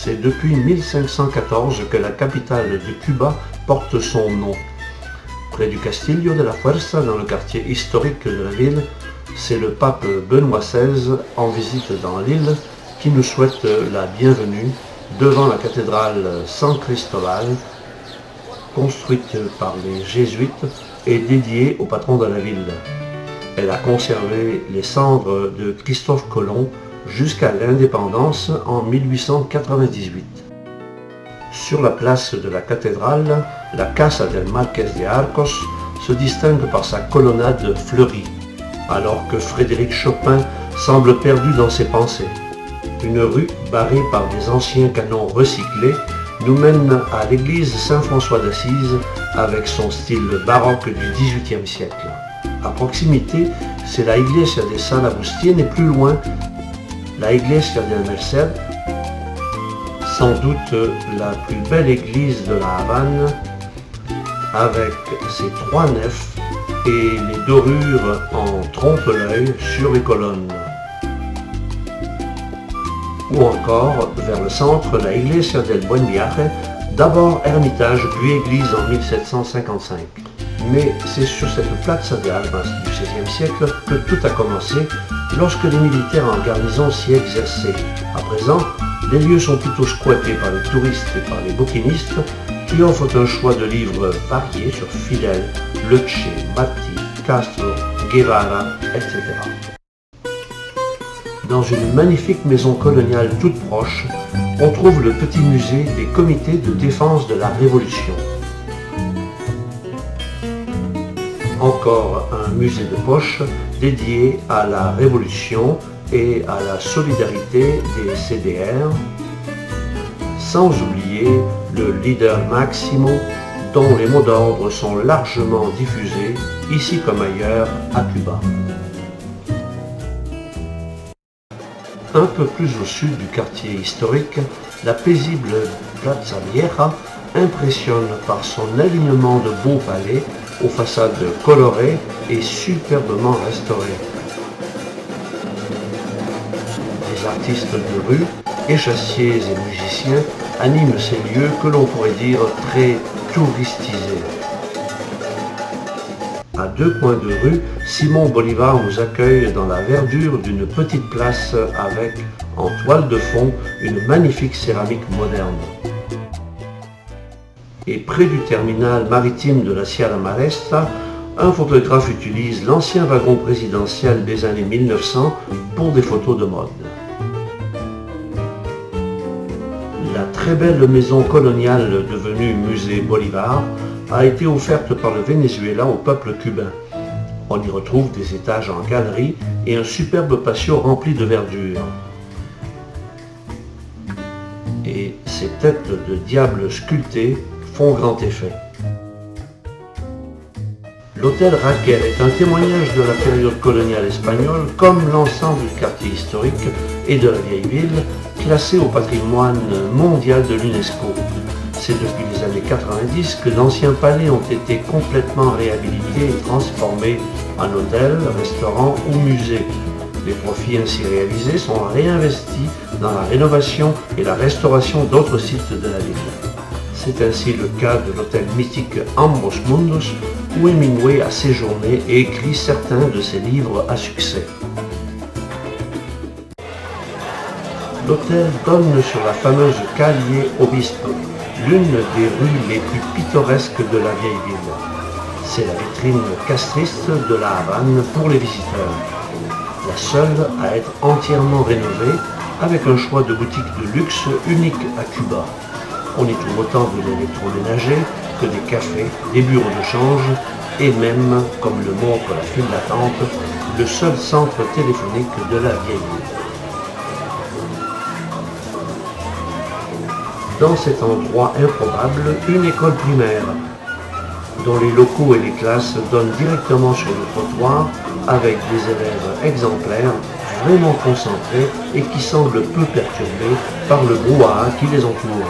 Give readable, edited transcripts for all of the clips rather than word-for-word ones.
C'est depuis 1514 que la capitale de Cuba porte son nom. Près du Castillo de la Fuerza, dans le quartier historique de la ville, c'est le pape Benoît XVI, en visite dans l'île, qui nous souhaite la bienvenue devant la cathédrale San Cristóbal, construite par les jésuites et dédiée au patron de la ville. Elle a conservé les cendres de Christophe Colomb jusqu'à l'indépendance en 1898. Sur la place de la cathédrale, la Casa del Marqués de Arcos se distingue par sa colonnade fleurie, alors que Frédéric Chopin semble perdu dans ses pensées. Une rue barrée par des anciens canons recyclés nous mène à l'église Saint-François d'Assise avec son style baroque du XVIIIe siècle. À proximité, c'est la Iglesia de San Agustín et plus loin, la Iglesia de Merced, sans doute la plus belle église de la Havane, avec ses 3 nefs et les dorures en trompe-l'œil sur les colonnes. Ou encore, vers le centre, la Iglesia del Buen Viaje, d'abord ermitage puis église en 1755. Mais c'est sur cette Plaza de Armas du XVIe siècle que tout a commencé, lorsque les militaires en garnison s'y exerçaient. À présent, les lieux sont plutôt squattés par les touristes et par les bouquinistes qui offrent un choix de livres variés sur Fidel, Lecce, Martí, Castro, Guevara, etc. Dans une magnifique maison coloniale toute proche, on trouve le petit musée des comités de défense de la Révolution. Encore un musée de poche dédié à la Révolution et à la solidarité des CDR, sans oublier le leader Máximo, dont les mots d'ordre sont largement diffusés, ici comme ailleurs, à Cuba. Un peu plus au sud du quartier historique, la paisible Plaza Vieja impressionne par son alignement de beaux palais aux façades colorées et superbement restaurées. Des artistes de rue, échassiers et musiciens animent ces lieux que l'on pourrait dire très touristisés. À 2 coins de rue, Simon Bolivar nous accueille dans la verdure d'une petite place avec, en toile de fond, une magnifique céramique moderne. Et près du terminal maritime de la Sierra Maestra, un photographe utilise l'ancien wagon présidentiel des années 1900 pour des photos de mode. La très belle maison coloniale devenue musée Bolivar a été offerte par le Venezuela au peuple cubain. On y retrouve des étages en galerie et un superbe patio rempli de verdure. Et ces têtes de diables sculptées font grand effet. L'hôtel Raquel est un témoignage de la période coloniale espagnole, comme l'ensemble du quartier historique et de la vieille ville, classé au patrimoine mondial de l'UNESCO. C'est depuis les années 90 que d'anciens palais ont été complètement réhabilités et transformés en hôtels, restaurants ou musées. Les profits ainsi réalisés sont réinvestis dans la rénovation et la restauration d'autres sites de la ville. C'est ainsi le cas de l'hôtel mythique Ambos Mundos, où Hemingway a séjourné et écrit certains de ses livres à succès. L'hôtel donne sur la fameuse Calle Obispo, l'une des rues les plus pittoresques de la vieille ville. C'est la vitrine castriste de la Havane pour les visiteurs. La seule à être entièrement rénovée, avec un choix de boutiques de luxe unique à Cuba. On y trouve autant de l'électroménager que des cafés, des bureaux de change et même, comme le montre la file d'attente, le seul centre téléphonique de la vieille ville. Dans cet endroit improbable, une école primaire, dont les locaux et les classes donnent directement sur le trottoir, avec des élèves exemplaires, vraiment concentrés et qui semblent peu perturbés par le brouhaha qui les entoure.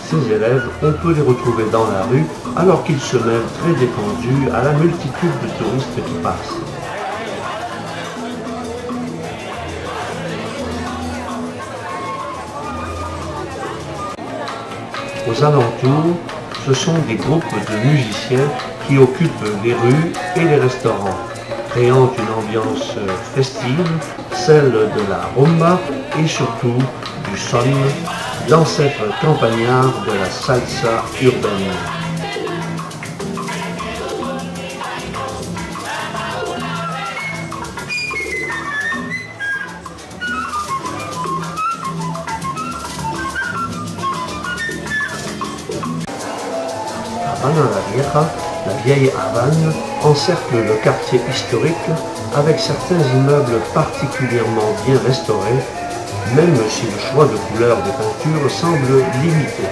ses élèves, on peut les retrouver dans la rue alors qu'ils se mêlent très détendus à la multitude de touristes qui passent. Aux alentours, ce sont des groupes de musiciens qui occupent les rues et les restaurants, créant une ambiance festive, celle de la rumba et surtout du son, l'ancêtre campagnard de la salsa urbaine. Habana la Vieja, la vieille Havane, encercle le quartier historique avec certains immeubles particulièrement bien restaurés, même si le choix de couleurs des peintures semble limité.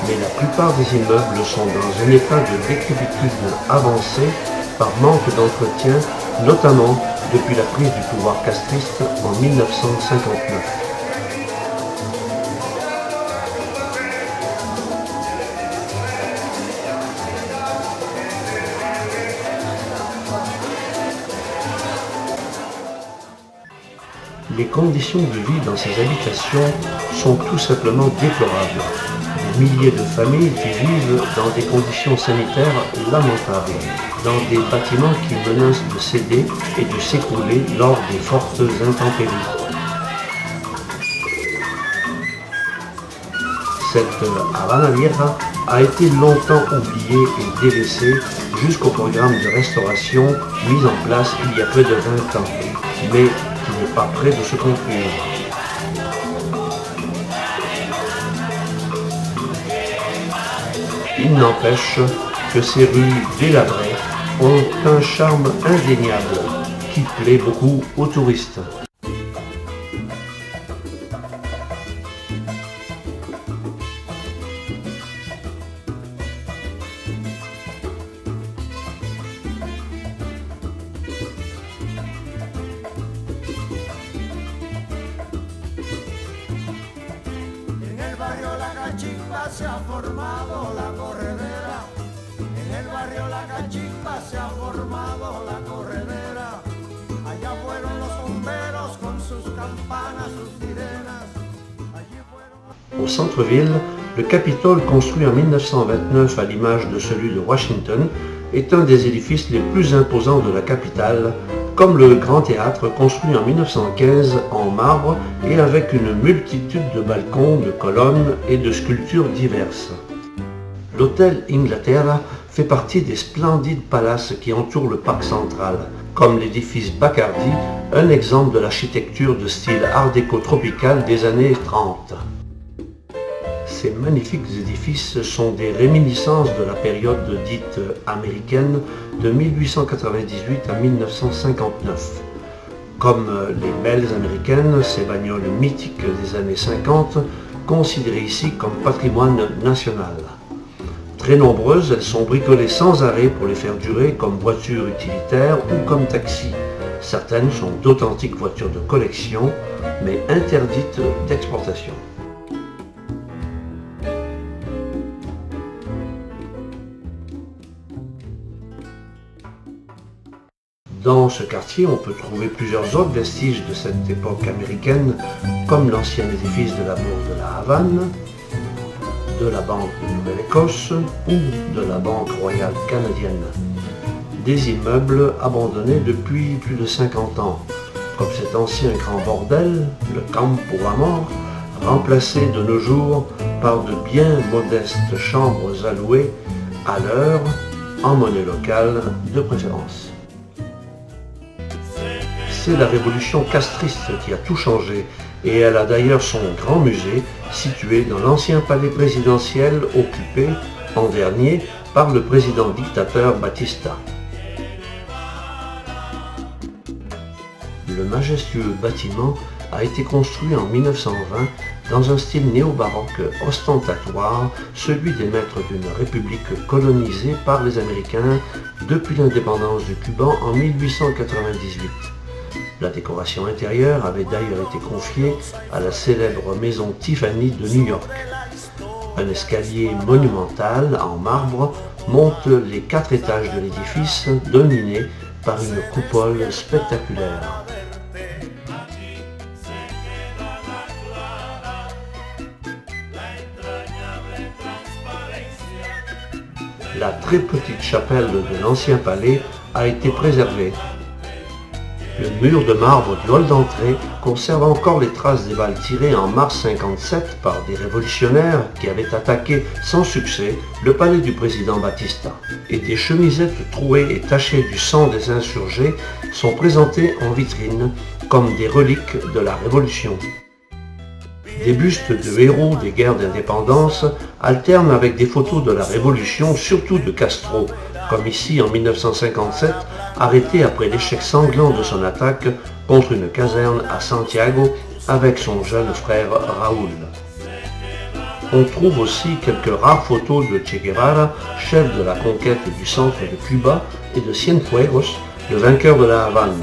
Mais la plupart des immeubles sont dans un état de décrépitude avancé par manque d'entretien, notamment depuis la prise du pouvoir castriste en 1959. Les conditions de vie dans ces habitations sont tout simplement déplorables. Des milliers de familles qui vivent dans des conditions sanitaires lamentables, dans des bâtiments qui menacent de céder et de s'écrouler lors des fortes intempéries. Cette Habana Vieja a été longtemps oubliée et délaissée jusqu'au programme de restauration mis en place il y a près de 20 ans, mais qui n'est pas près de se conclure. Il n'empêche que ces rues délabrées ont un charme indéniable qui plaît beaucoup aux touristes. Se ha formado la corredera, en el barrio La Cachimba se ha formado la corredera, allá fueron los bomberos con sus campanas, sus sirenas, allí fueron... Au centre-ville, le Capitole, construit en 1929 à l'image de celui de Washington, est un des édifices les plus imposants de la capitale, comme le Grand Théâtre construit en 1915 en marbre et avec une multitude de balcons, de colonnes et de sculptures diverses. L'hôtel Inglaterra fait partie des splendides palaces qui entourent le parc central, comme l'édifice Bacardi, un exemple de l'architecture de style art déco tropical des années 30. Ces magnifiques édifices sont des réminiscences de la période dite américaine de 1898 à 1959. Comme les belles américaines, ces bagnoles mythiques des années 50, considérées ici comme patrimoine national. Très nombreuses, elles sont bricolées sans arrêt pour les faire durer comme voitures utilitaires ou comme taxis. Certaines sont d'authentiques voitures de collection, mais interdites d'exportation. Dans ce quartier, on peut trouver plusieurs autres vestiges de cette époque américaine, comme l'ancien édifice de la bourse de la Havane, de la Banque de Nouvelle-Écosse ou de la Banque royale canadienne. Des immeubles abandonnés depuis plus de 50 ans, comme cet ancien grand bordel, le Campo Amor, remplacé de nos jours par de bien modestes chambres allouées à l'heure, en monnaie locale de préférence. C'est la révolution castriste qui a tout changé et elle a d'ailleurs son grand musée situé dans l'ancien palais présidentiel occupé en dernier par le président dictateur Batista. Le majestueux bâtiment a été construit en 1920 dans un style néo-baroque ostentatoire, celui des maîtres d'une république colonisée par les Américains depuis l'indépendance du Cuba en 1898. La décoration intérieure avait d'ailleurs été confiée à la célèbre maison Tiffany de New York. Un escalier monumental en marbre monte les 4 étages de l'édifice, dominé par une coupole spectaculaire. La très petite chapelle de l'ancien palais a été préservée. Le mur de marbre du hall d'entrée conserve encore les traces des balles tirées en mars 1957 par des révolutionnaires qui avaient attaqué sans succès le palais du président Batista. Et des chemisettes trouées et tachées du sang des insurgés sont présentées en vitrine comme des reliques de la Révolution. Des bustes de héros des guerres d'indépendance alternent avec des photos de la Révolution, surtout de Castro, comme ici en 1957, arrêté après l'échec sanglant de son attaque contre une caserne à Santiago avec son jeune frère Raúl. On trouve aussi quelques rares photos de Che Guevara, chef de la conquête du centre de Cuba, et de Cienfuegos, le vainqueur de la Havane,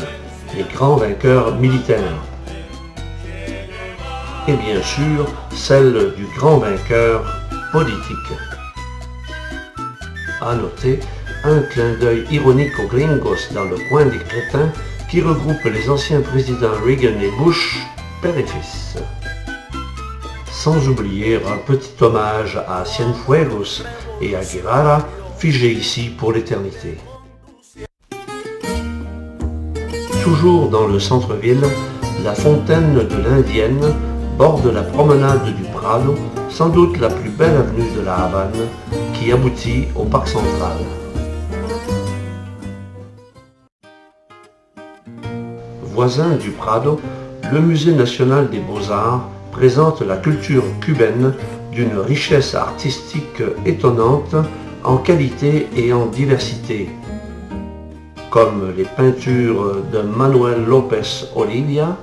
les grands vainqueurs militaires. Et bien sûr, celle du grand vainqueur politique. À noter, un clin d'œil ironique aux gringos dans le coin des crétins qui regroupe les anciens présidents Reagan et Bush, père et fils. Sans oublier un petit hommage à Cienfuegos et à Guevara, figés ici pour l'éternité. Toujours dans le centre-ville, la fontaine de l'Indienne borde la promenade du Prado, sans doute la plus belle avenue de la Havane, qui aboutit au parc central. Voisin du Prado, le Musée national des beaux-arts présente la culture cubaine d'une richesse artistique étonnante en qualité et en diversité, comme les peintures de Manuel López Olivia,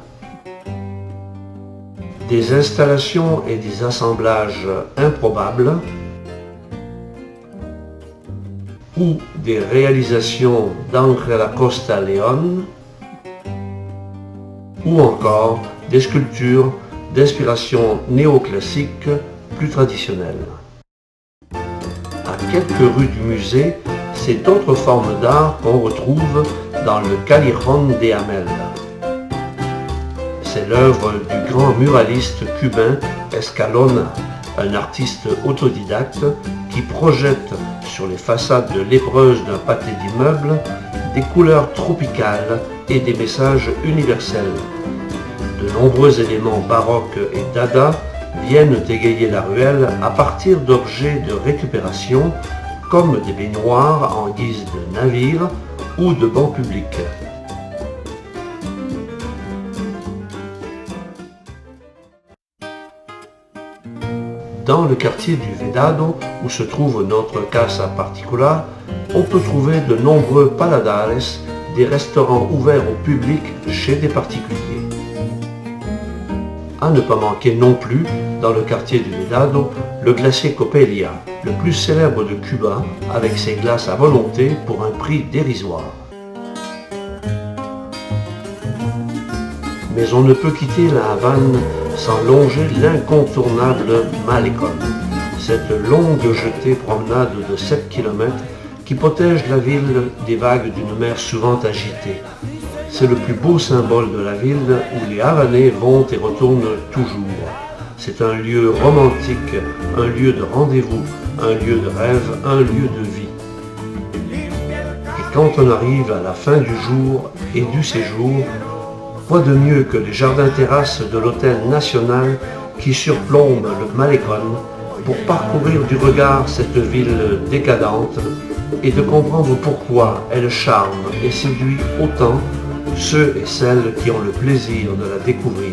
des installations et des assemblages improbables, ou des réalisations d'Ángel Acosta León, ou encore des sculptures d'inspiration néoclassique plus traditionnelle. À quelques rues du musée, c'est d'autres formes d'art qu'on retrouve dans le Callejón de Amel. C'est l'œuvre du grand muraliste cubain Escalona, un artiste autodidacte qui projette sur les façades lépreuses d'un pâté d'immeubles des couleurs tropicales et des messages universels. De nombreux éléments baroques et dada viennent égayer la ruelle à partir d'objets de récupération comme des baignoires en guise de navires ou de bancs publics. Dans le quartier du Vedado, où se trouve notre Casa Particular, on peut trouver de nombreux paladares, des restaurants ouverts au public chez des particuliers. À ne pas manquer non plus, dans le quartier du Vedado, le glacier Coppelia, le plus célèbre de Cuba, avec ses glaces à volonté pour un prix dérisoire. Mais on ne peut quitter la Havane sans longer l'incontournable Malecón, cette longue jetée promenade de 7 km qui protège la ville des vagues d'une mer souvent agitée. C'est le plus beau symbole de la ville où les Havanais vont et retournent toujours. C'est un lieu romantique, un lieu de rendez-vous, un lieu de rêve, un lieu de vie. Et quand on arrive à la fin du jour et du séjour, quoi de mieux que les jardins-terrasses de l'hôtel national qui surplombe le Malecón pour parcourir du regard cette ville décadente et de comprendre pourquoi elle charme et séduit autant ceux et celles qui ont le plaisir de la découvrir.